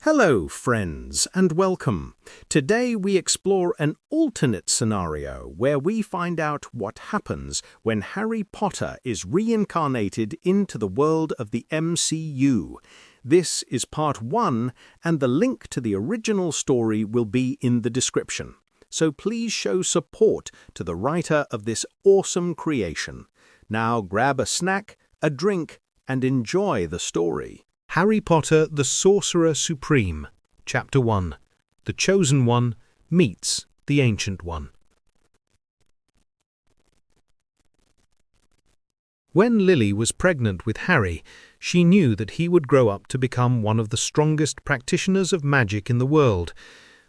Hello, friends, and welcome. Today we explore an alternate scenario where we find out what happens when Harry Potter is reincarnated into the world of the MCU. This is part 1, and the link to the original story will be in the description. So please show support to the writer of this awesome creation. Now grab a snack, a drink, and enjoy the story. Harry Potter the Sorcerer Supreme, Chapter 1. The Chosen One meets the Ancient One. When Lily was pregnant with Harry, she knew that he would grow up to become one of the strongest practitioners of magic in the world,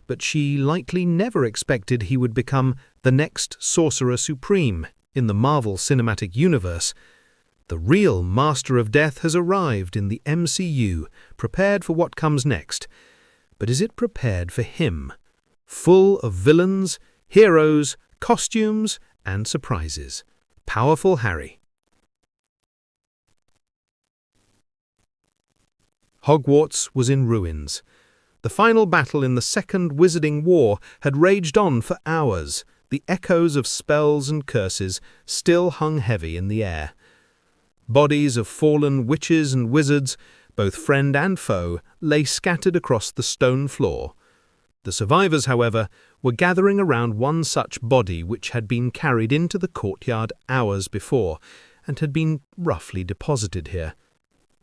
but she likely never expected he would become the next Sorcerer Supreme in the Marvel Cinematic Universe. The real Master of Death has arrived in the MCU, prepared for what comes next. But is it prepared for him? Full of villains, heroes, costumes, and surprises. Powerful Harry. Hogwarts was in ruins. The final battle in the Second Wizarding War had raged on for hours. The echoes of spells and curses still hung heavy in the air. Bodies of fallen witches and wizards, both friend and foe, lay scattered across the stone floor. The survivors, however, were gathering around one such body which had been carried into the courtyard hours before and had been roughly deposited here.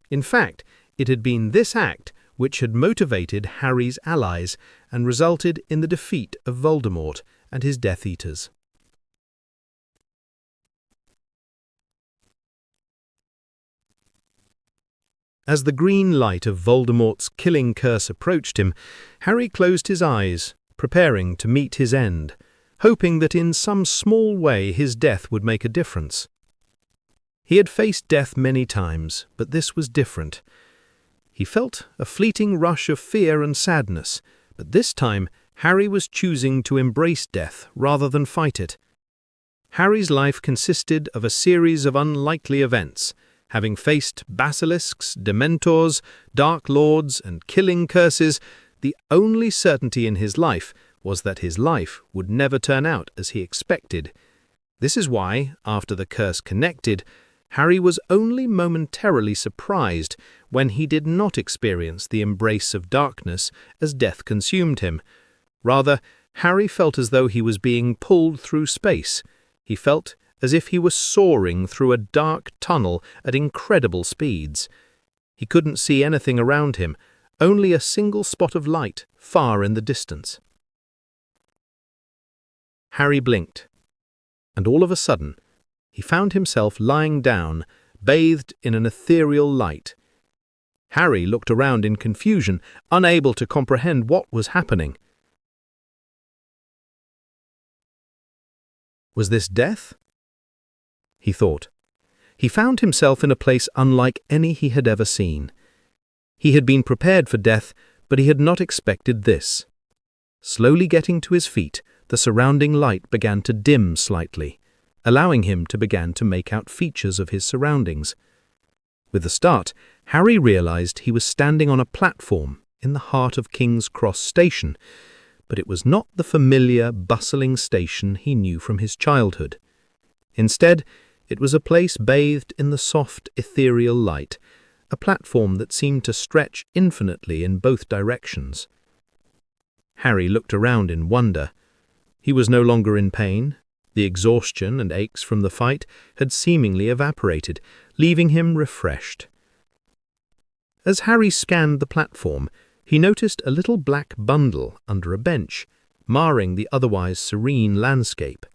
In fact, it had been this act which had motivated Harry's allies and resulted in the defeat of Voldemort and his Death Eaters. As the green light of Voldemort's killing curse approached him, Harry closed his eyes, preparing to meet his end, hoping that in some small way his death would make a difference. He had faced death many times, but this was different. He felt a fleeting rush of fear and sadness, but this time Harry was choosing to embrace death rather than fight it. Harry's life consisted of a series of unlikely events. Having faced basilisks, dementors, dark lords, and killing curses, the only certainty in his life was that his life would never turn out as he expected. This is why, after the curse connected, Harry was only momentarily surprised when he did not experience the embrace of darkness as death consumed him. Rather, Harry felt as though he was being pulled through space. He felt as if he was soaring through a dark tunnel at incredible speeds. He couldn't see anything around him, only a single spot of light far in the distance. Harry blinked, and all of a sudden, he found himself lying down, bathed in an ethereal light. Harry looked around in confusion, unable to comprehend what was happening. Was this death? He thought. He found himself in a place unlike any he had ever seen. He had been prepared for death, but he had not expected this. Slowly getting to his feet, the surrounding light began to dim slightly, allowing him to begin to make out features of his surroundings. With the start, Harry realized he was standing on a platform in the heart of King's Cross Station, but it was not the familiar, bustling station he knew from his childhood. Instead, it was a place bathed in the soft, ethereal light, a platform that seemed to stretch infinitely in both directions. Harry looked around in wonder. He was no longer in pain. The exhaustion and aches from the fight had seemingly evaporated, leaving him refreshed. As Harry scanned the platform, he noticed a little black bundle under a bench, marring the otherwise serene landscape.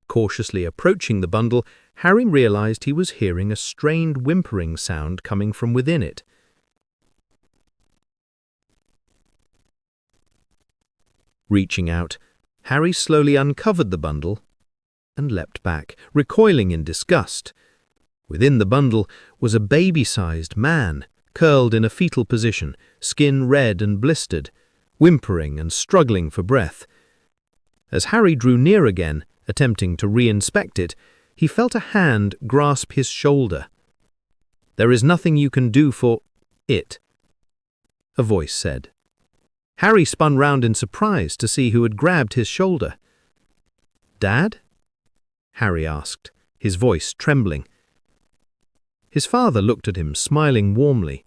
Cautiously approaching the bundle, Harry realized he was hearing a strained whimpering sound coming from within it. Reaching out, Harry slowly uncovered the bundle and leapt back, recoiling in disgust. Within the bundle was a baby-sized man, curled in a fetal position, skin red and blistered, whimpering and struggling for breath. As Harry drew near again, attempting to re-inspect it, he felt a hand grasp his shoulder. "There is nothing you can do for it." a voice said. Harry spun round in surprise to see who had grabbed his shoulder. "Dad?" Harry asked, his voice trembling. His father looked at him, smiling warmly.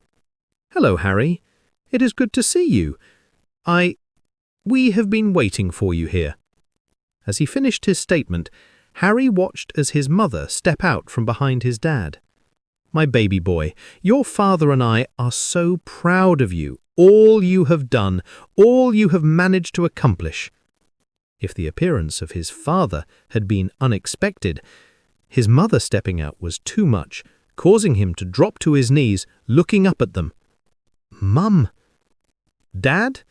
"Hello, Harry. It is good to see you. We have been waiting for you here." As he finished his statement, Harry watched as his mother step out from behind his dad. "My baby boy, your father and I are so proud of you, all you have done, all you have managed to accomplish." If the appearance of his father had been unexpected, his mother stepping out was too much, causing him to drop to his knees, looking up at them. "Mum." "Dad?"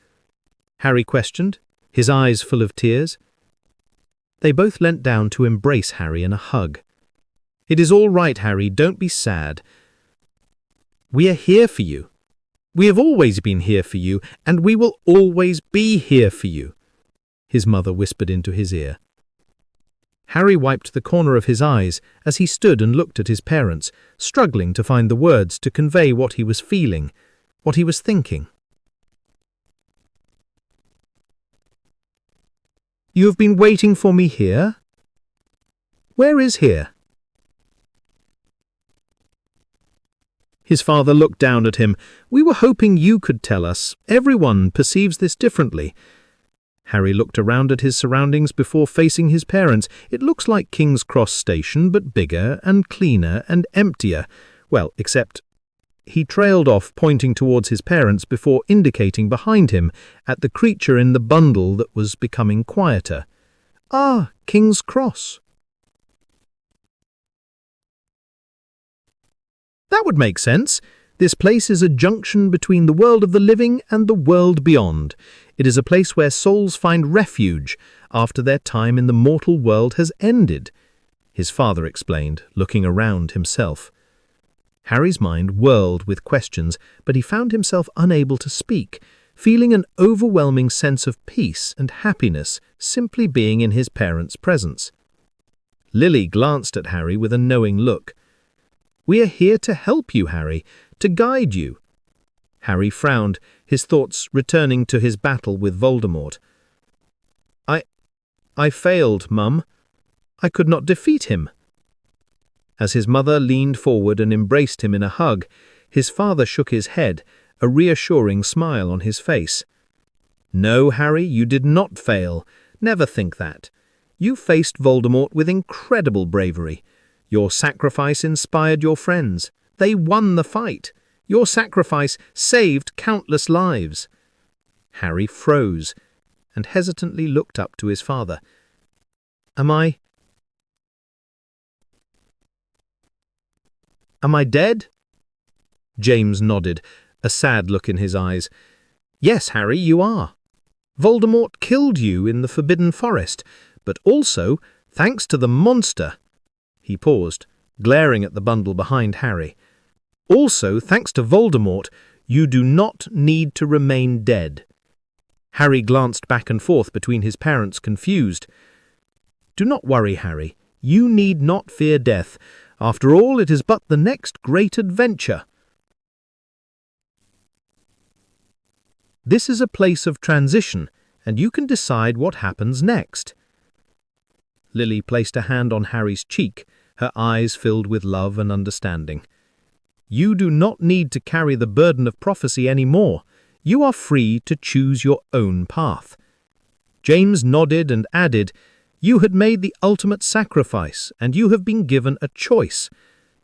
Harry questioned, his eyes full of tears. They both leant down to embrace Harry in a hug. "It is all right, Harry, don't be sad. We are here for you. We have always been here for you, and we will always be here for you," his mother whispered into his ear. Harry wiped the corner of his eyes as he stood and looked at his parents, struggling to find the words to convey what he was feeling, what he was thinking. "You have been waiting for me here? Where is here?" His father looked down at him. "We were hoping you could tell us. Everyone perceives this differently." Harry looked around at his surroundings before facing his parents. "It looks like King's Cross Station, but bigger and cleaner and emptier. Well, except—" He trailed off, pointing towards his parents before indicating behind him at the creature in the bundle that was becoming quieter. "Ah, King's Cross." "That would make sense. This place is a junction between the world of the living and the world beyond. It is a place where souls find refuge after their time in the mortal world has ended," his father explained, looking around himself. Harry's mind whirled with questions, but he found himself unable to speak, feeling an overwhelming sense of peace and happiness simply being in his parents' presence. Lily glanced at Harry with a knowing look. "We are here to help you, Harry, to guide you." Harry frowned, his thoughts returning to his battle with Voldemort. I failed, Mum. I could not defeat him." As his mother leaned forward and embraced him in a hug, his father shook his head, a reassuring smile on his face. "No, Harry, you did not fail. Never think that. You faced Voldemort with incredible bravery. Your sacrifice inspired your friends. They won the fight. Your sacrifice saved countless lives." Harry froze and hesitantly looked up to his father. Am I dead?" James nodded, a sad look in his eyes. "Yes, Harry, you are. Voldemort killed you in the Forbidden Forest, but also, thanks to the monster—" He paused, glaring at the bundle behind Harry. "Also, thanks to Voldemort, you do not need to remain dead." Harry glanced back and forth between his parents, confused. "Do not worry, Harry. You need not fear death. After all, it is but the next great adventure. This is a place of transition, and you can decide what happens next." Lily placed a hand on Harry's cheek, her eyes filled with love and understanding. "You do not need to carry the burden of prophecy anymore. You are free to choose your own path." James nodded and added, "You had made the ultimate sacrifice, and you have been given a choice.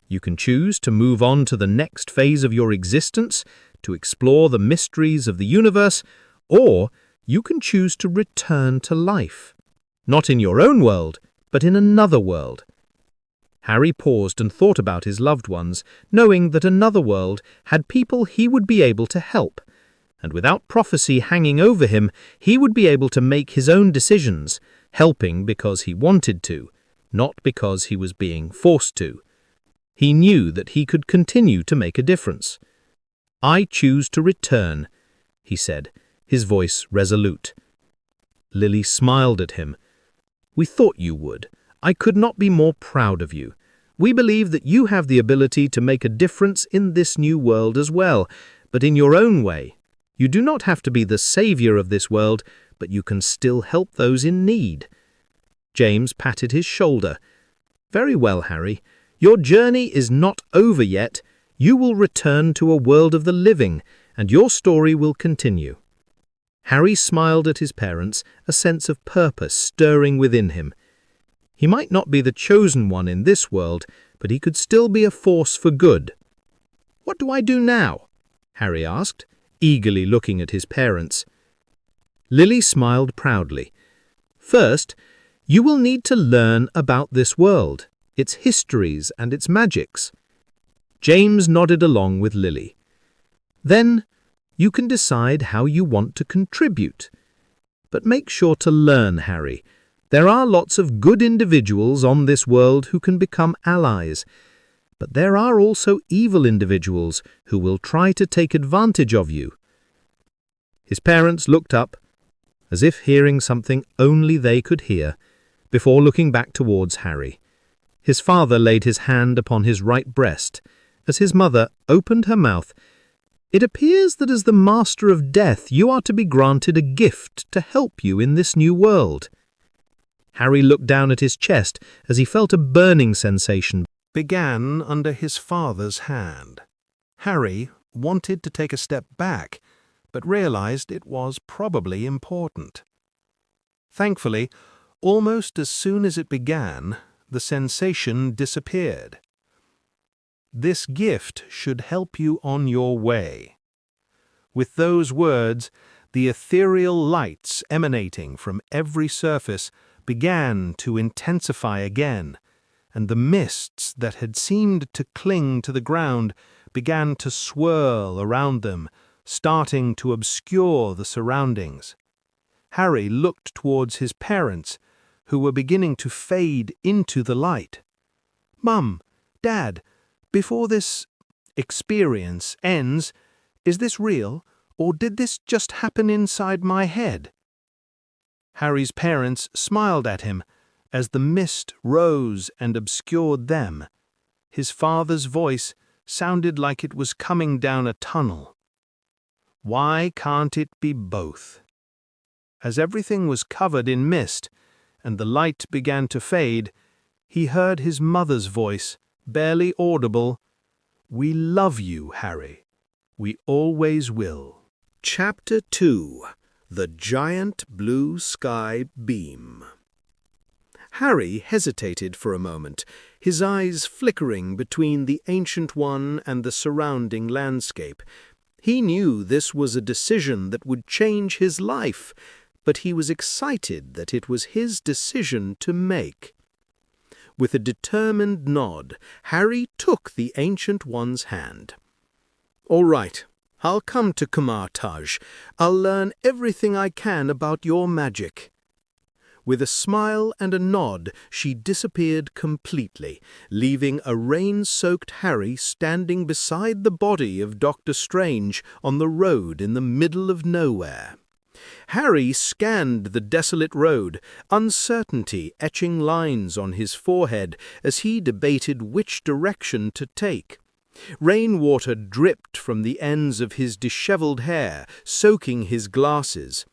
You can choose to move on to the next phase of your existence, to explore the mysteries of the universe, or you can choose to return to life. Not in your own world, but in another world." Harry paused and thought about his loved ones, knowing that another world had people he would be able to help, and without prophecy hanging over him, he would be able to make his own decisions, helping because he wanted to, not because he was being forced to. He knew that he could continue to make a difference. "I choose to return," he said, his voice resolute. Lily smiled at him. "We thought you would. I could not be more proud of you. We believe that you have the ability to make a difference in this new world as well, but in your own way. You do not have to be the savior of this world, but you can still help those in need. James patted his shoulder. Very well, Harry. Your journey is not over yet. You will return to a world of the living, and your story will continue. Harry smiled at his parents, a sense of purpose stirring within him. He might not be the chosen one in this world, but he could still be a force for good. "What do I do now?" Harry asked, eagerly looking at his parents. Lily smiled proudly. "First, you will need to learn about this world, its histories and its magics." James nodded along with Lily. "Then, you can decide how you want to contribute. But make sure to learn, Harry. There are lots of good individuals on this world who can become allies, but there are also evil individuals who will try to take advantage of you." His parents looked up, as if hearing something only they could hear, before looking back towards Harry. His father laid his hand upon his right breast, as his mother opened her mouth. "It appears that as the Master of Death you are to be granted a gift to help you in this new world." Harry looked down at his chest as he felt a burning sensation began under his father's hand. Harry wanted to take a step back, but realized it was probably important. Thankfully, almost as soon as it began, the sensation disappeared. "This gift should help you on your way." With those words, the ethereal lights emanating from every surface began to intensify again, and the mists that had seemed to cling to the ground began to swirl around them, starting to obscure the surroundings. Harry looked towards his parents, who were beginning to fade into the light. "Mum, Dad, before this experience ends, is this real, or did this just happen inside my head?" Harry's parents smiled at him as the mist rose and obscured them. His father's voice sounded like it was coming down a tunnel. "Why can't it be both?" As everything was covered in mist and the light began to fade, he heard his mother's voice, barely audible. "We love you, Harry. We always will." Chapter 2: The Giant Blue Sky Beam. Harry hesitated for a moment, his eyes flickering between the Ancient One and the surrounding landscape. He knew this was a decision that would change his life, but he was excited that it was his decision to make. With a determined nod, Harry took the Ancient One's hand. "All right, I'll come to Kamar Taj. I'll learn everything I can about your magic." With a smile and a nod, she disappeared completely, leaving a rain-soaked Harry standing beside the body of Dr. Strange on the road in the middle of nowhere. Harry scanned the desolate road, uncertainty etching lines on his forehead as he debated which direction to take. Rainwater dripped from the ends of his disheveled hair, soaking his glasses.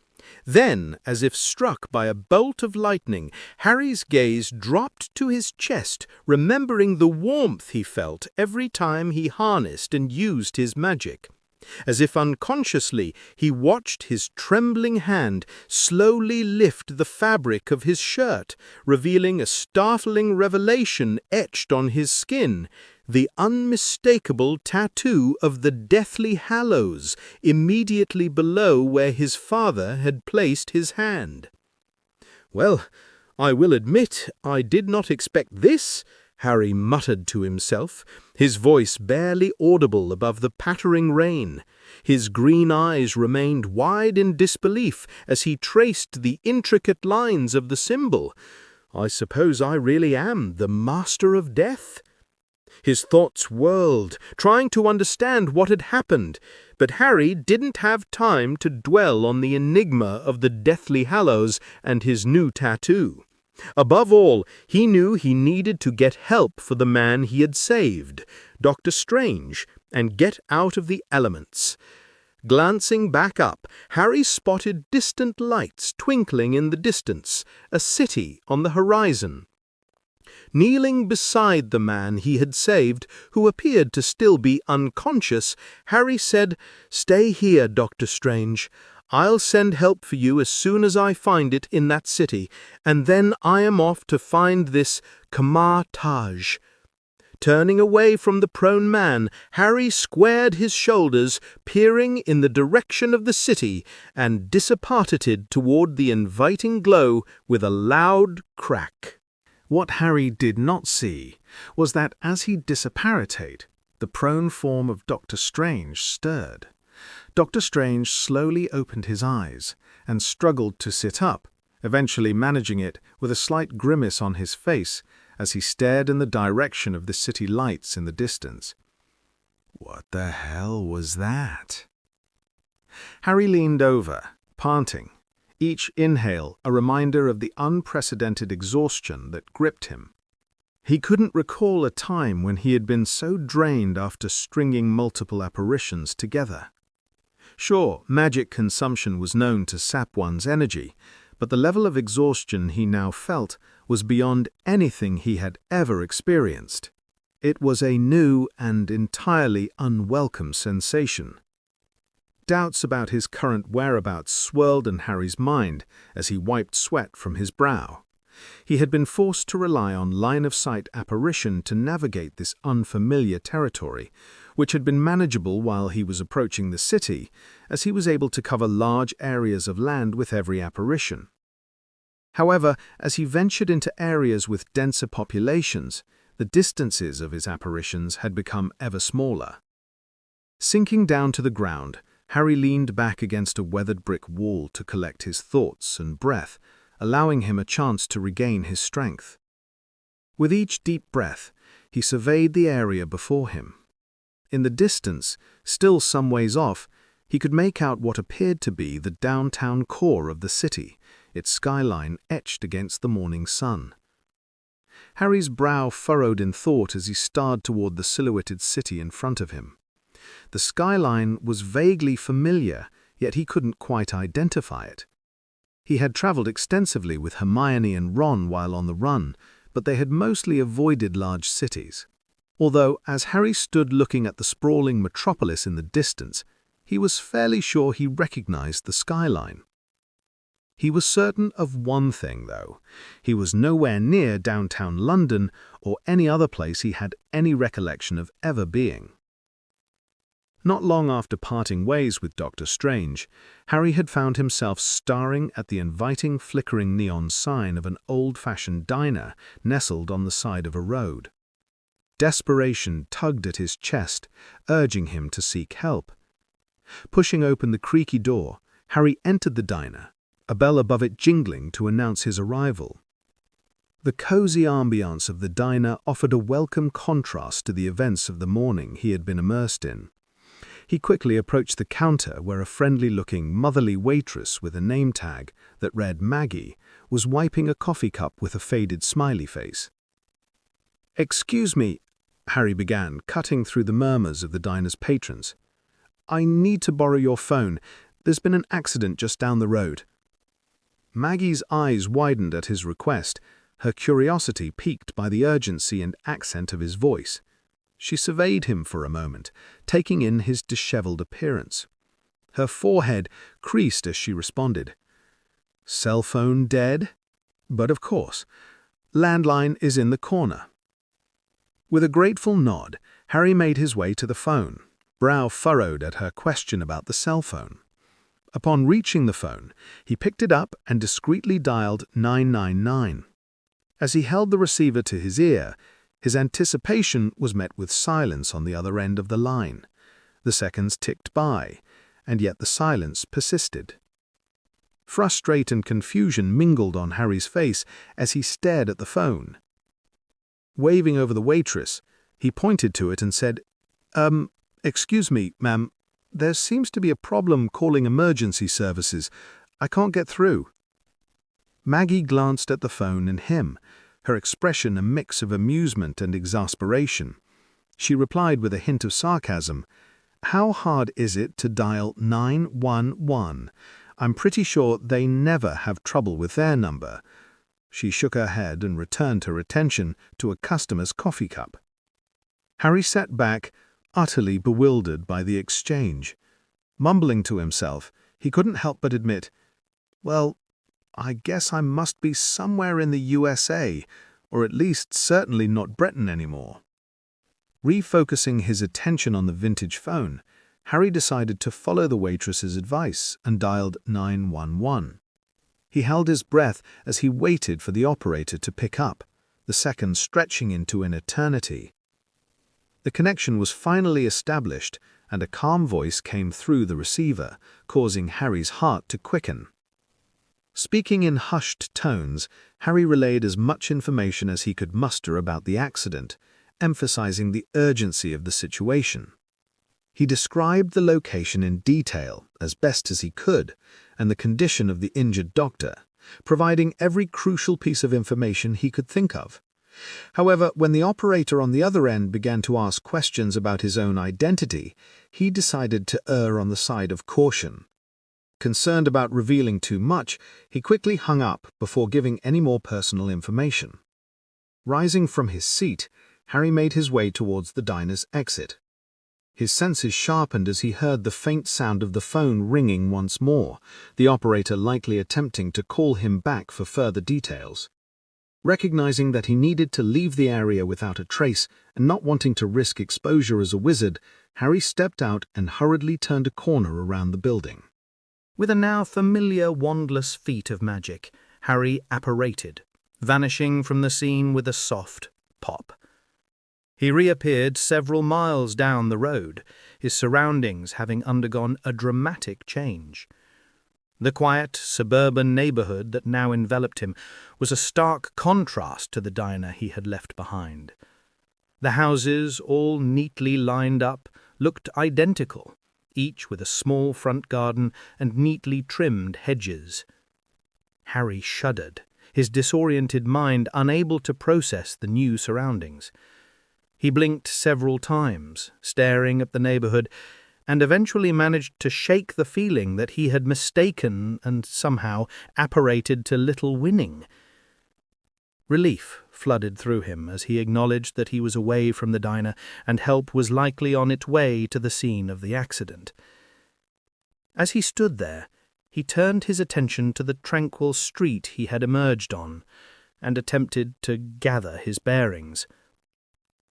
Then, as if struck by a bolt of lightning, Harry's gaze dropped to his chest, remembering the warmth he felt every time he harnessed and used his magic. As if unconsciously, he watched his trembling hand slowly lift the fabric of his shirt, revealing a startling revelation etched on his skin: the unmistakable tattoo of the Deathly Hallows, immediately below where his father had placed his hand. "Well, I will admit I did not expect this," Harry muttered to himself, his voice barely audible above the pattering rain. His green eyes remained wide in disbelief as he traced the intricate lines of the symbol. "I suppose I really am the Master of Death?" His thoughts whirled, trying to understand what had happened, but Harry didn't have time to dwell on the enigma of the Deathly Hallows and his new tattoo. Above all, he knew he needed to get help for the man he had saved, Dr. Strange, and get out of the elements. Glancing back up, Harry spotted distant lights twinkling in the distance, a city on the horizon. Kneeling beside the man he had saved, who appeared to still be unconscious, Harry said, "Stay here, Dr. Strange. I'll send help for you as soon as I find it in that city, and then I am off to find this Kamar Taj." Turning away from the prone man, Harry squared his shoulders, peering in the direction of the city, and dissipated toward the inviting glow with a loud crack. What Harry did not see was that as he dissipated, the prone form of Dr. Strange stirred. Dr. Strange slowly opened his eyes and struggled to sit up, eventually managing it with a slight grimace on his face as he stared in the direction of the city lights in the distance. What the hell was that? Harry leaned over, panting, each inhale a reminder of the unprecedented exhaustion that gripped him. He couldn't recall a time when he had been so drained after stringing multiple apparitions together. Sure, magic consumption was known to sap one's energy, but the level of exhaustion he now felt was beyond anything he had ever experienced. It was a new and entirely unwelcome sensation. Doubts about his current whereabouts swirled in Harry's mind as he wiped sweat from his brow. He had been forced to rely on line-of-sight apparition to navigate this unfamiliar territory, which had been manageable while he was approaching the city, as he was able to cover large areas of land with every apparition. However, as he ventured into areas with denser populations, the distances of his apparitions had become ever smaller. Sinking down to the ground, Harry leaned back against a weathered brick wall to collect his thoughts and breath, allowing him a chance to regain his strength. With each deep breath, he surveyed the area before him. In the distance, still some ways off, he could make out what appeared to be the downtown core of the city, its skyline etched against the morning sun. Harry's brow furrowed in thought as he stared toward the silhouetted city in front of him. The skyline was vaguely familiar, yet he couldn't quite identify it. He had traveled extensively with Hermione and Ron while on the run, but they had mostly avoided large cities. Although, as Harry stood looking at the sprawling metropolis in the distance, he was fairly sure he recognized the skyline. He was certain of one thing, though. He was nowhere near downtown London or any other place he had any recollection of ever being. Not long after parting ways with Dr. Strange, Harry had found himself staring at the inviting flickering neon sign of an old-fashioned diner nestled on the side of a road. Desperation tugged at his chest, urging him to seek help. Pushing open the creaky door, Harry entered the diner, a bell above it jingling to announce his arrival. The cozy ambiance of the diner offered a welcome contrast to the events of the morning he had been immersed in. He quickly approached the counter where a friendly-looking, motherly waitress with a name tag that read Maggie was wiping a coffee cup with a faded smiley face. "Excuse me," Harry began, cutting through the murmurs of the diner's patrons. "I need to borrow your phone. There's been an accident just down the road." Maggie's eyes widened at his request, her curiosity piqued by the urgency and accent of his voice. She surveyed him for a moment, taking in his disheveled appearance. Her forehead creased as she responded. "Cell phone dead? But of course. Landline is in the corner." With a grateful nod, Harry made his way to the phone, brow furrowed at her question about the cell phone. Upon reaching the phone, he picked it up and discreetly dialed 999. As he held the receiver to his ear, his anticipation was met with silence on the other end of the line. The seconds ticked by, and yet the silence persisted. Frustration and confusion mingled on Harry's face as he stared at the phone. Waving over the waitress, he pointed to it and said, "Excuse me, ma'am, there seems to be a problem calling emergency services. I can't get through." Maggie glanced at the phone and him, her expression a mix of amusement and exasperation. She replied with a hint of sarcasm, how hard is it to dial 911? I'm pretty sure they never have trouble with their number." She shook her head and returned her attention to a customer's coffee cup. Harry sat back, utterly bewildered by the exchange. Mumbling to himself, he couldn't help but admit, "Well, I guess I must be somewhere in the USA, or at least certainly not Britain anymore." Refocusing his attention on the vintage phone, Harry decided to follow the waitress's advice and dialed 911. He held his breath as he waited for the operator to pick up, the seconds stretching into an eternity. The connection was finally established, and a calm voice came through the receiver, causing Harry's heart to quicken. Speaking in hushed tones, Harry relayed as much information as he could muster about the accident, emphasizing the urgency of the situation. He described the location in detail, as best as he could, and the condition of the injured doctor, providing every crucial piece of information he could think of. However, when the operator on the other end began to ask questions about his own identity, he decided to err on the side of caution. Concerned about revealing too much, he quickly hung up before giving any more personal information. Rising from his seat, Harry made his way towards the diner's exit. His senses sharpened as he heard the faint sound of the phone ringing once more, the operator likely attempting to call him back for further details. Recognizing that he needed to leave the area without a trace and not wanting to risk exposure as a wizard, Harry stepped out and hurriedly turned a corner around the building. With a now familiar wandless feat of magic, Harry apparated, vanishing from the scene with a soft pop. He reappeared several miles down the road, his surroundings having undergone a dramatic change. The quiet, suburban neighborhood that now enveloped him was a stark contrast to the diner he had left behind. The houses, all neatly lined up, looked identical, each with a small front garden and neatly trimmed hedges. Harry shuddered, his disoriented mind unable to process the new surroundings. He blinked several times, staring at the neighborhood, and eventually managed to shake the feeling that he had mistaken and somehow apparated to Little Winning. Relief flooded through him as he acknowledged that he was away from the diner and help was likely on its way to the scene of the accident. As he stood there, he turned his attention to the tranquil street he had emerged on and attempted to gather his bearings.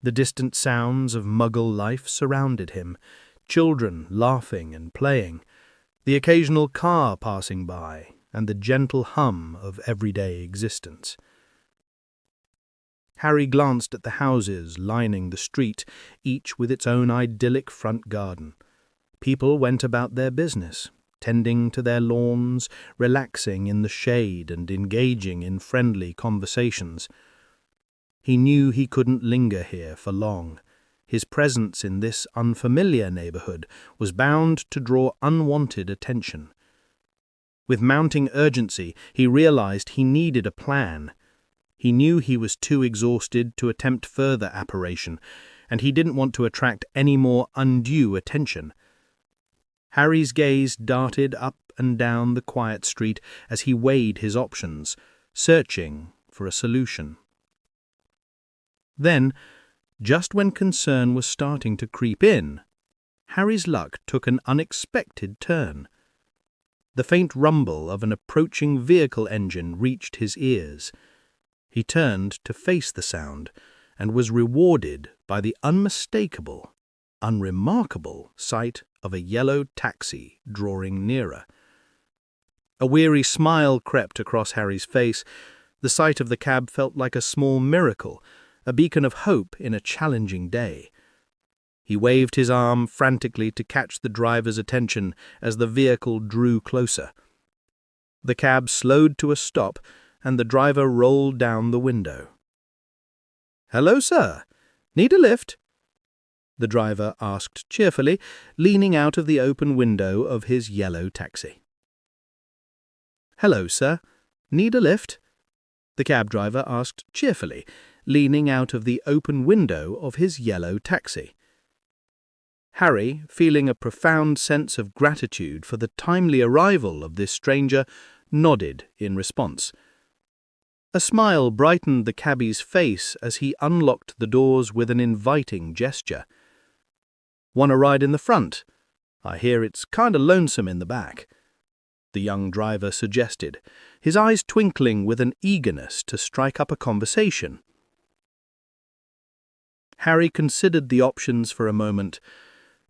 The distant sounds of Muggle life surrounded him, children laughing and playing, the occasional car passing by, and the gentle hum of everyday existence. Harry glanced at the houses lining the street, each with its own idyllic front garden. People went about their business, tending to their lawns, relaxing in the shade and engaging in friendly conversations. He knew he couldn't linger here for long. His presence in this unfamiliar neighborhood was bound to draw unwanted attention. With mounting urgency, he realized he needed a plan. He knew he was too exhausted to attempt further apparition, and he didn't want to attract any more undue attention. Harry's gaze darted up and down the quiet street as he weighed his options, searching for a solution. Then, just when concern was starting to creep in, Harry's luck took an unexpected turn. The faint rumble of an approaching vehicle engine reached his ears. He turned to face the sound and was rewarded by the unmistakable, unremarkable sight of a yellow taxi drawing nearer. A weary smile crept across Harry's face. The sight of the cab felt like a small miracle, a beacon of hope in a challenging day. He waved his arm frantically to catch the driver's attention as the vehicle drew closer. The cab slowed to a stop, and the driver rolled down the window. "Hello, sir. Need a lift?" the driver asked cheerfully, leaning out of the open window of his yellow taxi. "Hello, sir. Need a lift?" the cab driver asked cheerfully, leaning out of the open window of his yellow taxi. Harry, feeling a profound sense of gratitude for the timely arrival of this stranger, nodded in response. A smile brightened the cabbie's face as he unlocked the doors with an inviting gesture. "Want a ride in the front? I hear it's kinda lonesome in the back," the young driver suggested, his eyes twinkling with an eagerness to strike up a conversation. Harry considered the options for a moment.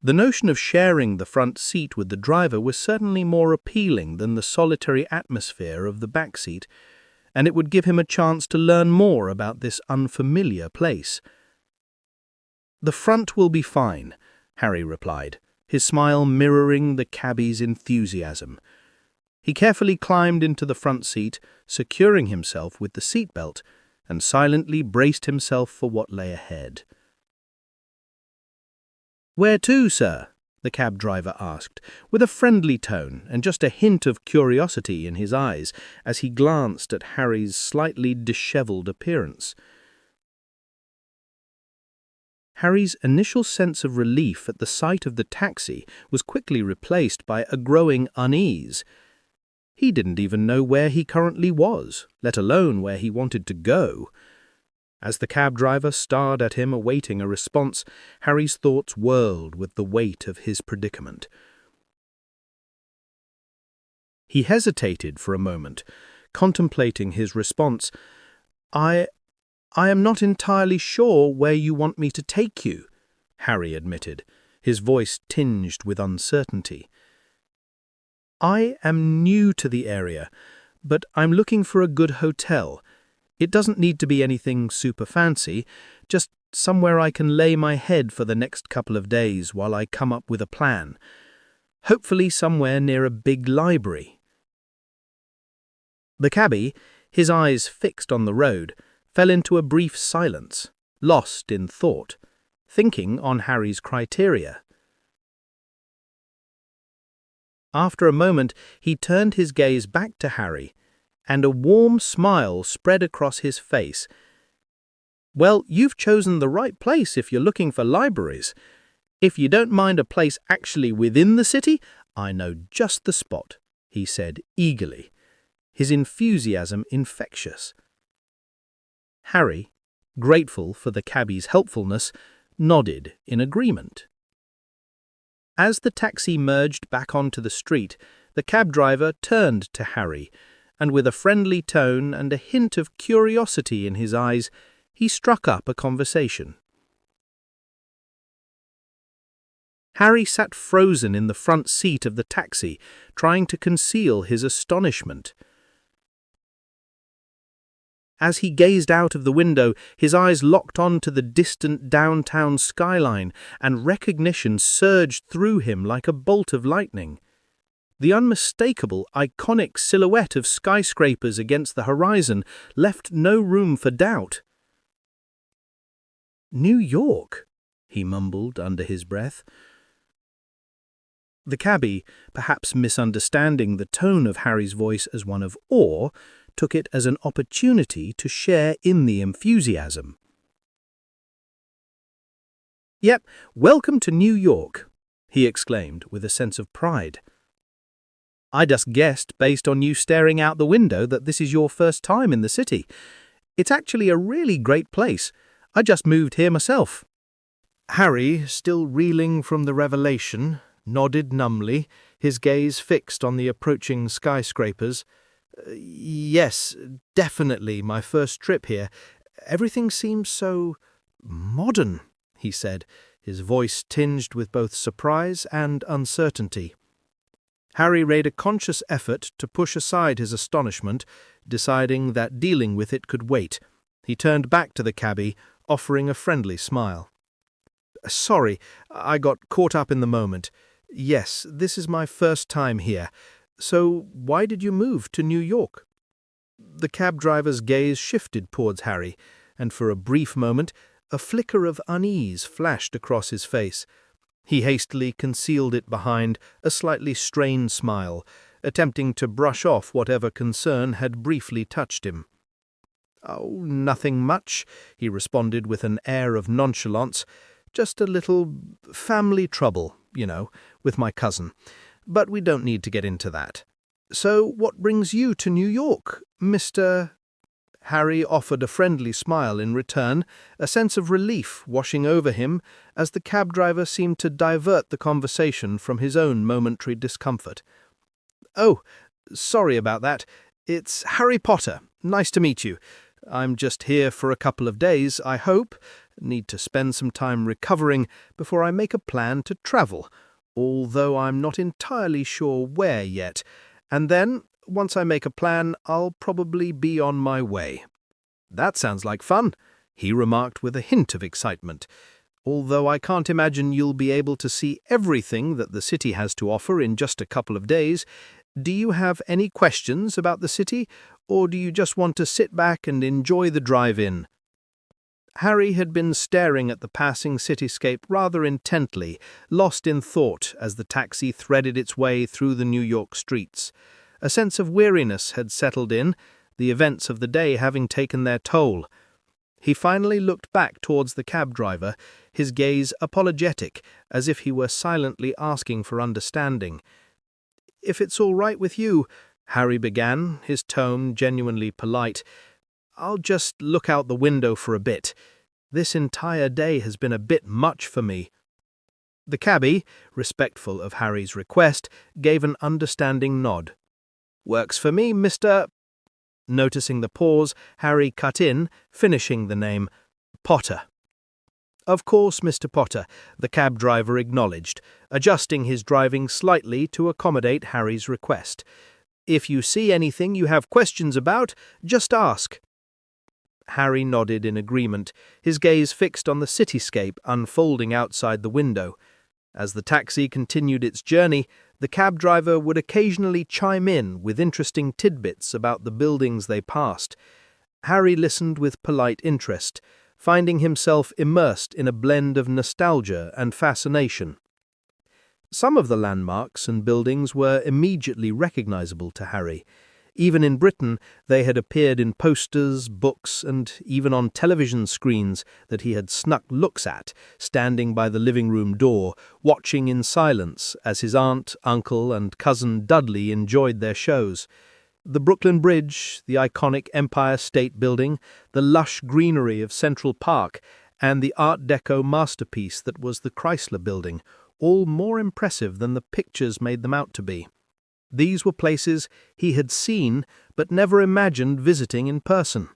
The notion of sharing the front seat with the driver was certainly more appealing than the solitary atmosphere of the back seat, and it would give him a chance to learn more about this unfamiliar place. "The front will be fine," Harry replied, his smile mirroring the cabbie's enthusiasm. He carefully climbed into the front seat, securing himself with the seatbelt, and silently braced himself for what lay ahead. "Where to, sir?" the cab driver asked, with a friendly tone and just a hint of curiosity in his eyes as he glanced at Harry's slightly dishevelled appearance. Harry's initial sense of relief at the sight of the taxi was quickly replaced by a growing unease. He didn't even know where he currently was, let alone where he wanted to go. As the cab driver stared at him awaiting a response, Harry's thoughts whirled with the weight of his predicament. He hesitated for a moment, contemplating his response. I am not entirely sure where you want me to take you," Harry admitted, his voice tinged with uncertainty. "I am new to the area, but I'm looking for a good hotel. It doesn't need to be anything super fancy, just somewhere I can lay my head for the next couple of days while I come up with a plan. Hopefully somewhere near a big library." The cabbie, his eyes fixed on the road, fell into a brief silence, lost in thought, thinking on Harry's criteria. After a moment, he turned his gaze back to Harry, and a warm smile spread across his face. "Well, you've chosen the right place if you're looking for libraries. If you don't mind a place actually within the city, I know just the spot," he said eagerly, his enthusiasm infectious. Harry, grateful for the cabbie's helpfulness, nodded in agreement. As the taxi merged back onto the street, the cab driver turned to Harry, and with a friendly tone and a hint of curiosity in his eyes, he struck up a conversation. Harry sat frozen in the front seat of the taxi, trying to conceal his astonishment. As he gazed out of the window, his eyes locked onto the distant downtown skyline, and recognition surged through him like a bolt of lightning. The unmistakable, iconic silhouette of skyscrapers against the horizon left no room for doubt. "New York," he mumbled under his breath. The cabbie, perhaps misunderstanding the tone of Harry's voice as one of awe, took it as an opportunity to share in the enthusiasm. "Yep, welcome to New York," he exclaimed with a sense of pride. "I just guessed, based on you staring out the window, that this is your first time in the city. It's actually a really great place. I just moved here myself." Harry, still reeling from the revelation, nodded numbly, his gaze fixed on the approaching skyscrapers. "Yes, definitely my first trip here. Everything seems so modern," he said, his voice tinged with both surprise and uncertainty. Harry made a conscious effort to push aside his astonishment, deciding that dealing with it could wait. He turned back to the cabbie, offering a friendly smile. "Sorry, I got caught up in the moment. Yes, this is my first time here. So why did you move to New York?" The cab driver's gaze shifted towards Harry, and for a brief moment a flicker of unease flashed across his face. He hastily concealed it behind a slightly strained smile, attempting to brush off whatever concern had briefly touched him. "Oh, nothing much," he responded with an air of nonchalance. Just a little family trouble, with my cousin. But we don't need to get into that. So what brings you to New York, Mr. Harry offered a friendly smile in return, a sense of relief washing over him as the cab driver seemed to divert the conversation from his own momentary discomfort. "Oh, sorry about that. It's Harry Potter. Nice to meet you. I'm just here for a couple of days, I hope. Need to spend some time recovering before I make a plan to travel, although I'm not entirely sure where yet. And then, once I make a plan, I'll probably be on my way." "That sounds like fun," he remarked with a hint of excitement. "Although I can't imagine you'll be able to see everything that the city has to offer in just a couple of days. Do you have any questions about the city, or do you just want to sit back and enjoy the drive-in?" Harry had been staring at the passing cityscape rather intently, lost in thought as the taxi threaded its way through the New York streets. A sense of weariness had settled in, the events of the day having taken their toll. He finally looked back towards the cab driver, his gaze apologetic, as if he were silently asking for understanding. "If it's all right with you," Harry began, his tone genuinely polite, "I'll just look out the window for a bit. This entire day has been a bit much for me." The cabbie, respectful of Harry's request, gave an understanding nod. "Works for me, Mr. Noticing the pause, Harry cut in, finishing the name, "Potter." "Of course, Mr. Potter," the cab driver acknowledged, adjusting his driving slightly to accommodate Harry's request. "If you see anything you have questions about, just ask." Harry nodded in agreement, his gaze fixed on the cityscape unfolding outside the window. As the taxi continued its journey, the cab driver would occasionally chime in with interesting tidbits about the buildings they passed. Harry listened with polite interest, finding himself immersed in a blend of nostalgia and fascination. Some of the landmarks and buildings were immediately recognizable to Harry. Even in Britain, they had appeared in posters, books, and even on television screens that he had snuck looks at, standing by the living room door, watching in silence as his aunt, uncle, and cousin Dudley enjoyed their shows. The Brooklyn Bridge, the iconic Empire State Building, the lush greenery of Central Park, and the Art Deco masterpiece that was the Chrysler Building, all more impressive than the pictures made them out to be. These were places he had seen but never imagined visiting in person.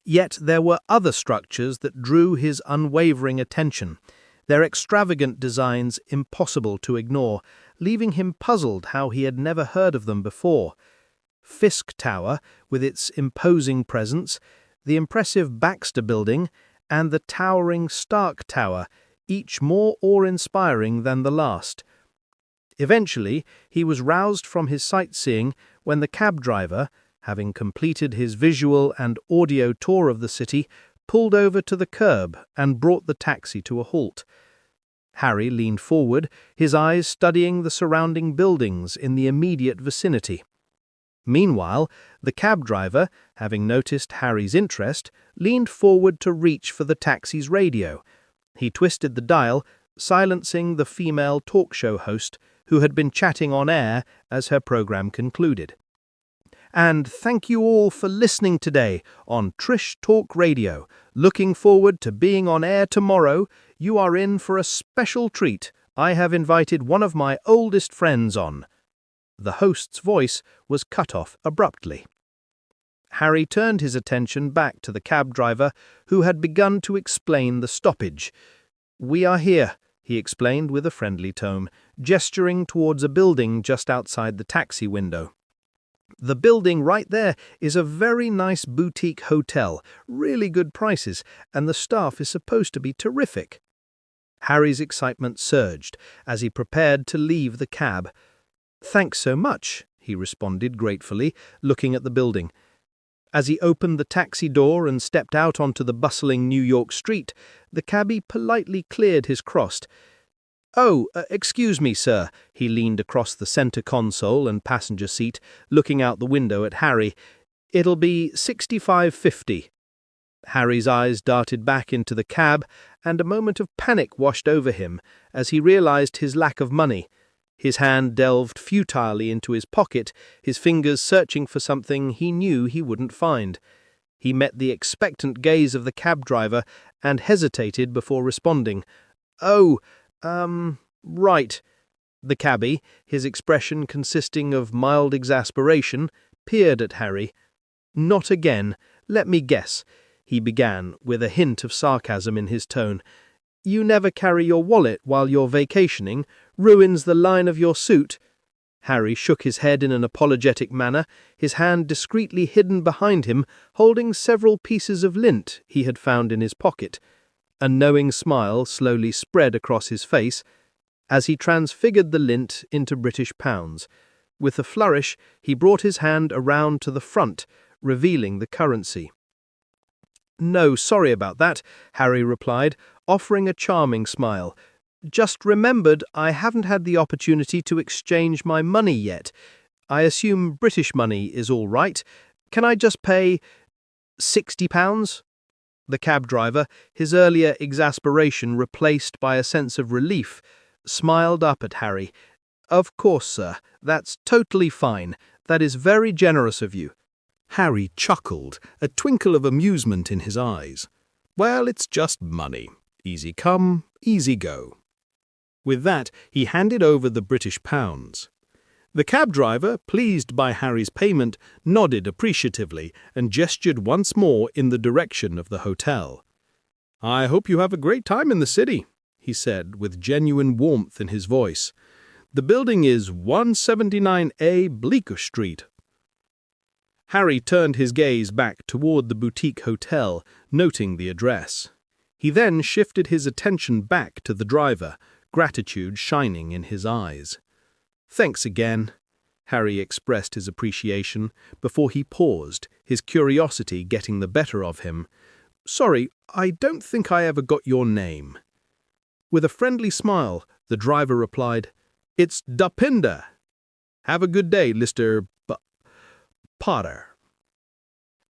Yet there were other structures that drew his unwavering attention, their extravagant designs impossible to ignore, leaving him puzzled how he had never heard of them before. Fisk Tower, with its imposing presence, the impressive Baxter Building, and the towering Stark Tower, each more awe-inspiring than the last. Eventually, he was roused from his sightseeing when the cab driver, having completed his visual and audio tour of the city, pulled over to the curb and brought the taxi to a halt. Harry leaned forward, his eyes studying the surrounding buildings in the immediate vicinity. Meanwhile, the cab driver, having noticed Harry's interest, leaned forward to reach for the taxi's radio. He twisted the dial, silencing the female talk show host, who had been chatting on air as her program concluded. "And thank you all for listening today on Trish Talk Radio. Looking forward to being on air tomorrow. You are in for a special treat. I have invited one of my oldest friends on." The host's voice was cut off abruptly. Harry turned his attention back to the cab driver, who had begun to explain the stoppage. "We are here," he explained with a friendly tone, gesturing towards a building just outside the taxi window. "The building right there is a very nice boutique hotel, really good prices, and the staff is supposed to be terrific." Harry's excitement surged as he prepared to leave the cab. "Thanks so much," he responded gratefully, looking at the building. As he opened the taxi door and stepped out onto the bustling New York street, the cabbie politely cleared his crust. "Oh, excuse me, sir." He leaned across the center console and passenger seat, looking out the window at Harry. "It'll be $65.50. Harry's eyes darted back into the cab, and a moment of panic washed over him as he realized his lack of money. His hand delved futilely into his pocket, his fingers searching for something he knew he wouldn't find. He met the expectant gaze of the cab driver and hesitated before responding. "Oh, right." The cabbie, his expression consisting of mild exasperation, peered at Harry. "Not again. Let me guess," he began, with a hint of sarcasm in his tone. "You never carry your wallet while you're vacationing? Ruins the line of your suit?" Harry shook his head in an apologetic manner, his hand discreetly hidden behind him, holding several pieces of lint he had found in his pocket. A knowing smile slowly spread across his face as he transfigured the lint into British pounds. With a flourish, he brought his hand around to the front, revealing the currency. "No, sorry about that," Harry replied, offering a charming smile. "Just remembered I haven't had the opportunity to exchange my money yet. I assume British money is all right. Can I just pay £60? The cab driver, his earlier exasperation replaced by a sense of relief, smiled up at Harry. "Of course, sir. That's totally fine. That is very generous of you." Harry chuckled, a twinkle of amusement in his eyes. "Well, it's just money. Easy come, easy go." With that, he handed over the British pounds. The cab driver, pleased by Harry's payment, nodded appreciatively and gestured once more in the direction of the hotel. "I hope you have a great time in the city," he said, with genuine warmth in his voice. "The building is 179A Bleecker Street." Harry turned his gaze back toward the boutique hotel, noting the address. He then shifted his attention back to the driver, gratitude shining in his eyes. "Thanks again," Harry expressed his appreciation before he paused, his curiosity getting the better of him. "Sorry, I don't think I ever got your name." With a friendly smile, the driver replied, "It's Dapinder. Have a good day, Mr. Potter."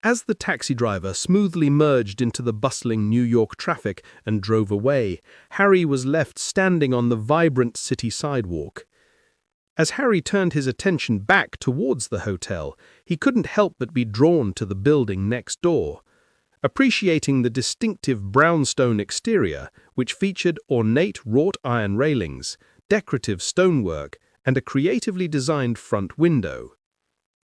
As the taxi driver smoothly merged into the bustling New York traffic and drove away, Harry was left standing on the vibrant city sidewalk. As Harry turned his attention back towards the hotel, he couldn't help but be drawn to the building next door. Appreciating the distinctive brownstone exterior, which featured ornate wrought iron railings, decorative stonework, and a creatively designed front window.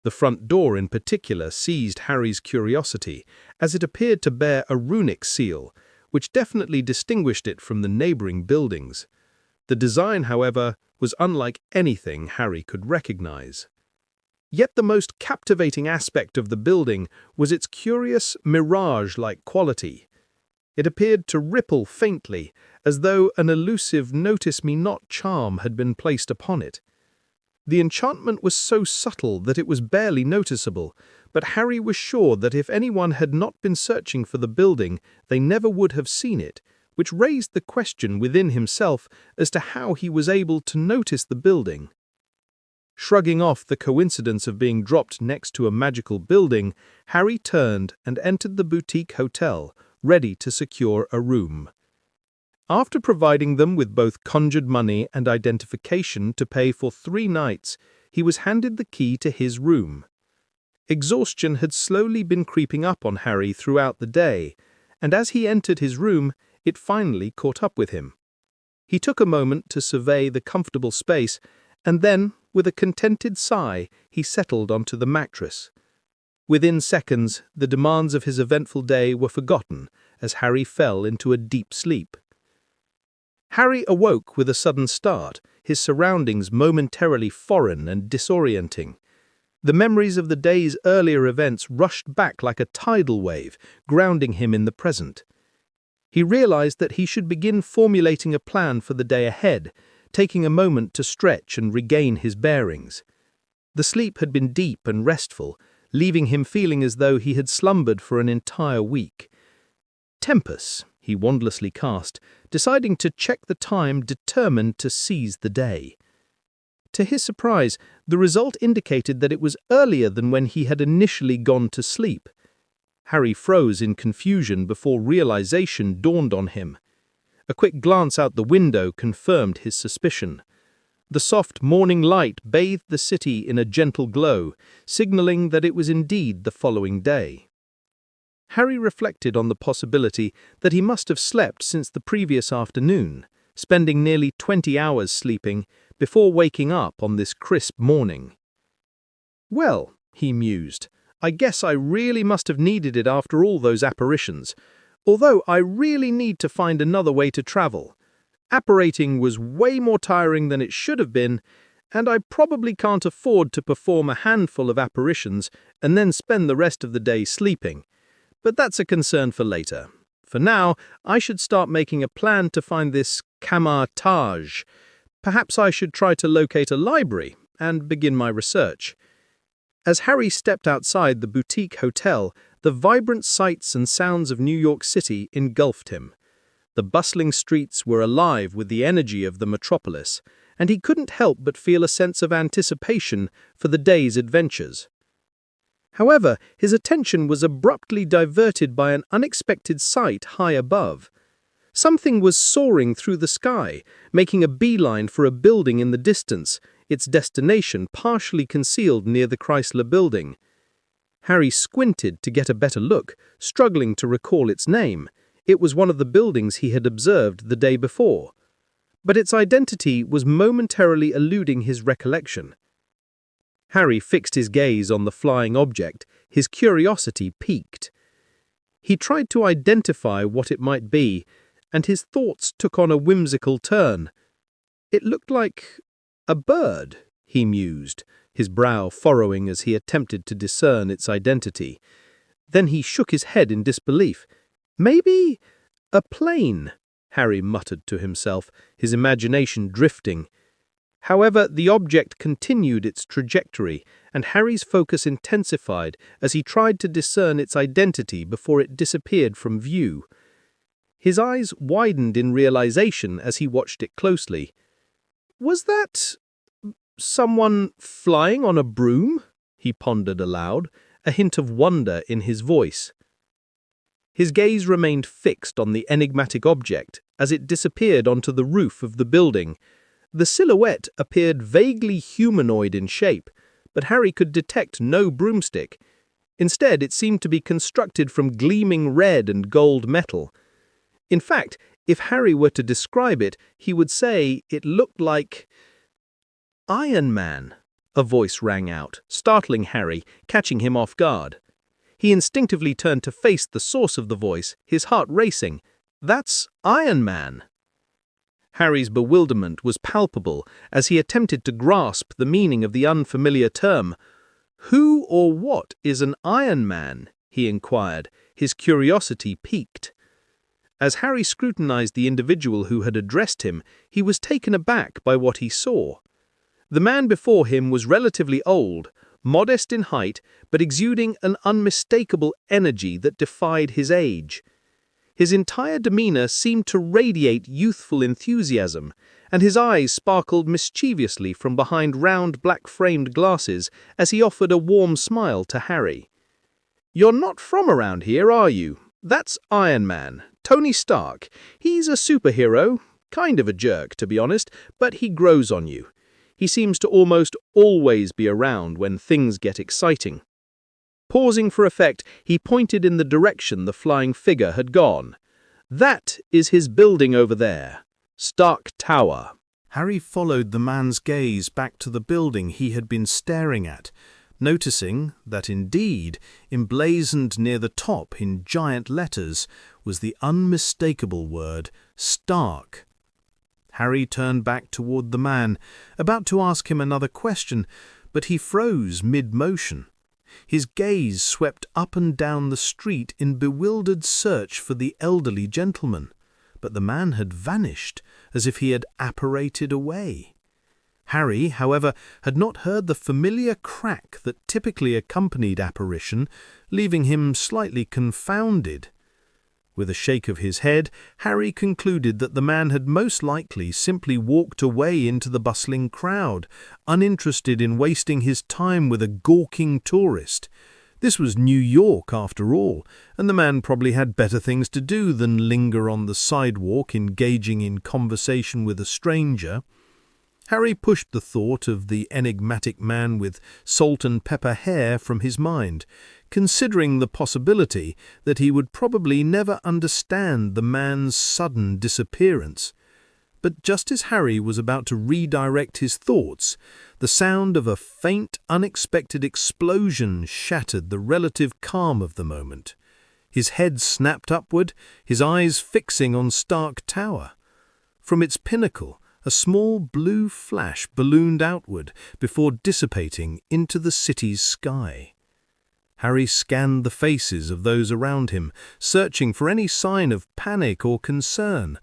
The front door in particular seized Harry's curiosity, as it appeared to bear a runic seal, which definitely distinguished it from the neighboring buildings. The design, however, was unlike anything Harry could recognize. Yet the most captivating aspect of the building was its curious, mirage-like quality. It appeared to ripple faintly, as though an elusive notice-me-not charm had been placed upon it. The enchantment was so subtle that it was barely noticeable, but Harry was sure that if anyone had not been searching for the building, they never would have seen it, which raised the question within himself as to how he was able to notice the building. Shrugging off the coincidence of being dropped next to a magical building, Harry turned and entered the boutique hotel, ready to secure a room. After providing them with both conjured money and identification to pay for 3 nights, he was handed the key to his room. Exhaustion had slowly been creeping up on Harry throughout the day, and as he entered his room, it finally caught up with him. He took a moment to survey the comfortable space, and then, with a contented sigh, he settled onto the mattress. Within seconds, the demands of his eventful day were forgotten as Harry fell into a deep sleep. Harry awoke with a sudden start, his surroundings momentarily foreign and disorienting. The memories of the day's earlier events rushed back like a tidal wave, grounding him in the present. He realized that he should begin formulating a plan for the day ahead, taking a moment to stretch and regain his bearings. The sleep had been deep and restful, leaving him feeling as though he had slumbered for an entire week. Tempus, he wondlessly cast, deciding to check the time, determined to seize the day. To his surprise, the result indicated that it was earlier than when he had initially gone to sleep. Harry froze in confusion before realization dawned on him. A quick glance out the window confirmed his suspicion. The soft morning light bathed the city in a gentle glow, signaling that it was indeed the following day. Harry reflected on the possibility that he must have slept since the previous afternoon, spending nearly 20 hours sleeping before waking up on this crisp morning. "Well," he mused, "I guess I really must have needed it after all those apparitions, although I really need to find another way to travel. Apparating was way more tiring than it should have been, and I probably can't afford to perform a handful of apparitions and then spend the rest of the day sleeping. But that's a concern for later. For now, I should start making a plan to find this Kamar-Taj. Perhaps I should try to locate a library and begin my research." As Harry stepped outside the boutique hotel, the vibrant sights and sounds of New York City engulfed him. The bustling streets were alive with the energy of the metropolis, and he couldn't help but feel a sense of anticipation for the day's adventures. However, his attention was abruptly diverted by an unexpected sight high above. Something was soaring through the sky, making a beeline for a building in the distance, its destination partially concealed near the Chrysler Building. Harry squinted to get a better look, struggling to recall its name. It was one of the buildings he had observed the day before. But its identity was momentarily eluding his recollection. Harry fixed his gaze on the flying object, his curiosity piqued. He tried to identify what it might be, and his thoughts took on a whimsical turn. It looked like a bird, he mused, his brow furrowing as he attempted to discern its identity. Then he shook his head in disbelief. "Maybe a plane," Harry muttered to himself, his imagination drifting. However, the object continued its trajectory, and Harry's focus intensified as he tried to discern its identity before it disappeared from view. His eyes widened in realization as he watched it closely. "Was that someone flying on a broom?" he pondered aloud, a hint of wonder in his voice. His gaze remained fixed on the enigmatic object as it disappeared onto the roof of the building. The silhouette appeared vaguely humanoid in shape, but Harry could detect no broomstick. Instead, it seemed to be constructed from gleaming red and gold metal. In fact, if Harry were to describe it, he would say it looked like Iron Man. A voice rang out, startling Harry, catching him off guard. He instinctively turned to face the source of the voice, his heart racing. "That's Iron Man." Harry's bewilderment was palpable as he attempted to grasp the meaning of the unfamiliar term. "Who or what is an Iron Man?" he inquired, his curiosity piqued. As Harry scrutinized the individual who had addressed him, he was taken aback by what he saw. The man before him was relatively old, modest in height, but exuding an unmistakable energy that defied his age. His entire demeanor seemed to radiate youthful enthusiasm, and his eyes sparkled mischievously from behind round black-framed glasses as he offered a warm smile to Harry. "You're not from around here, are you? That's Iron Man, Tony Stark. He's a superhero, kind of a jerk, to be honest, but he grows on you. He seems to almost always be around when things get exciting." Pausing for effect, he pointed in the direction the flying figure had gone. "That is his building over there. Stark Tower." Harry followed the man's gaze back to the building he had been staring at, noticing that indeed, emblazoned near the top in giant letters, was the unmistakable word Stark. Harry turned back toward the man, about to ask him another question, but he froze mid-motion. His gaze swept up and down the street in bewildered search for the elderly gentleman, but the man had vanished, as if he had apparated away. Harry, however, had not heard the familiar crack that typically accompanied apparition, leaving him slightly confounded. With a shake of his head, Harry concluded that the man had most likely simply walked away into the bustling crowd, uninterested in wasting his time with a gawking tourist. This was New York, after all, and the man probably had better things to do than linger on the sidewalk engaging in conversation with a stranger. Harry pushed the thought of the enigmatic man with salt and pepper hair from his mind, considering the possibility that he would probably never understand the man's sudden disappearance. But just as Harry was about to redirect his thoughts, the sound of a faint, unexpected explosion shattered the relative calm of the moment. His head snapped upward, his eyes fixing on Stark Tower. From its pinnacle, a small blue flash ballooned outward before dissipating into the city's sky. Harry scanned the faces of those around him, searching for any sign of panic or concern.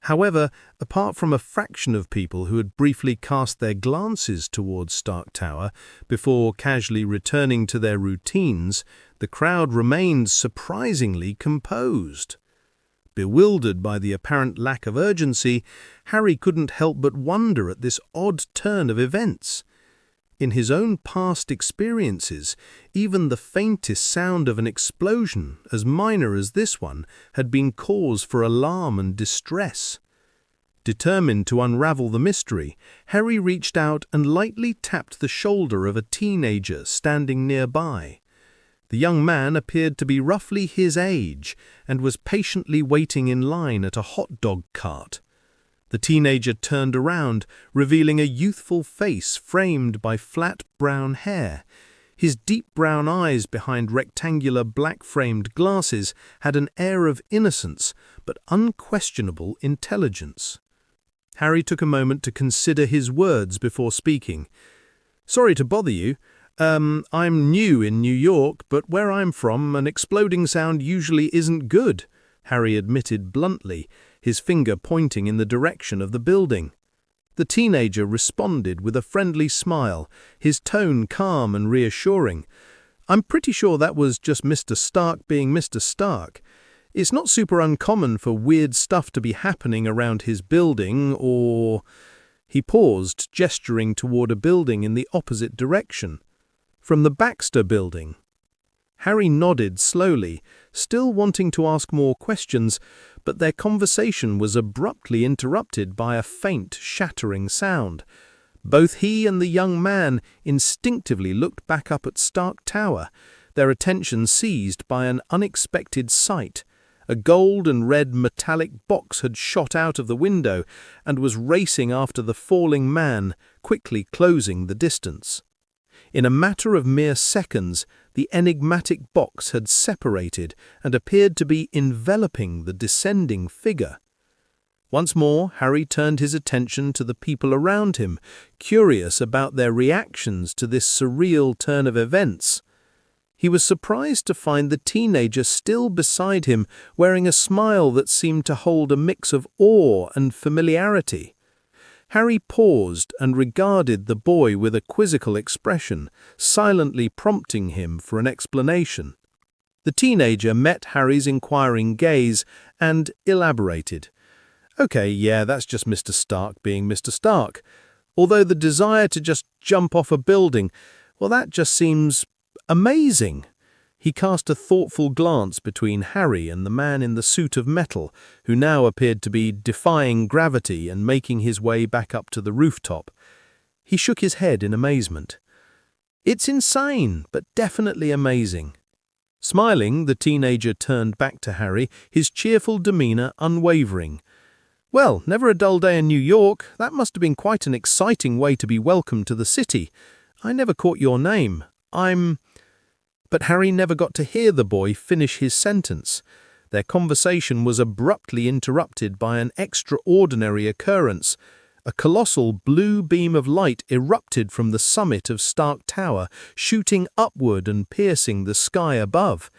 However, apart from a fraction of people who had briefly cast their glances towards Stark Tower before casually returning to their routines, the crowd remained surprisingly composed. Bewildered by the apparent lack of urgency, Harry couldn't help but wonder at this odd turn of events. In his own past experiences, even the faintest sound of an explosion, as minor as this one, had been cause for alarm and distress. Determined to unravel the mystery, Harry reached out and lightly tapped the shoulder of a teenager standing nearby. The young man appeared to be roughly his age and was patiently waiting in line at a hot dog cart. The teenager turned around, revealing a youthful face framed by flat brown hair. His deep brown eyes behind rectangular black-framed glasses had an air of innocence but unquestionable intelligence. Harry took a moment to consider his words before speaking. "Sorry to bother you. I'm new in New York, but where I'm from, an exploding sound usually isn't good," Harry admitted bluntly, his finger pointing in the direction of the building. The teenager responded with a friendly smile, his tone calm and reassuring. "I'm pretty sure that was just Mr. Stark being Mr. Stark. It's not super uncommon for weird stuff to be happening around his building, or—" He paused, gesturing toward a building in the opposite direction. "From the Baxter Building." Harry nodded slowly, still wanting to ask more questions, but their conversation was abruptly interrupted by a faint, shattering sound. Both he and the young man instinctively looked back up at Stark Tower, their attention seized by an unexpected sight. A gold and red metallic box had shot out of the window and was racing after the falling man, quickly closing the distance. In a matter of mere seconds, the enigmatic box had separated and appeared to be enveloping the descending figure. Once more, Harry turned his attention to the people around him, curious about their reactions to this surreal turn of events. He was surprised to find the teenager still beside him, wearing a smile that seemed to hold a mix of awe and familiarity. Harry paused and regarded the boy with a quizzical expression, silently prompting him for an explanation. The teenager met Harry's inquiring gaze and elaborated. "Okay, yeah, that's just Mr. Stark being Mr. Stark. Although the desire to just jump off a building, well, that just seems amazing." He cast a thoughtful glance between Harry and the man in the suit of metal, who now appeared to be defying gravity and making his way back up to the rooftop. He shook his head in amazement. "It's insane, but definitely amazing." Smiling, the teenager turned back to Harry, his cheerful demeanor unwavering. "Well, never a dull day in New York. That must have been quite an exciting way to be welcomed to the city. I never caught your name. But Harry never got to hear the boy finish his sentence. Their conversation was abruptly interrupted by an extraordinary occurrence. A colossal blue beam of light erupted from the summit of Stark Tower, shooting upward and piercing the sky above.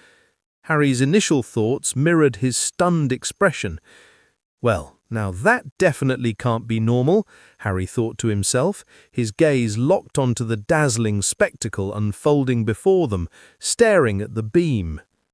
Harry's initial thoughts mirrored his stunned expression. "Well, now that definitely can't be normal," Harry thought to himself, his gaze locked onto the dazzling spectacle unfolding before them, staring at the beam,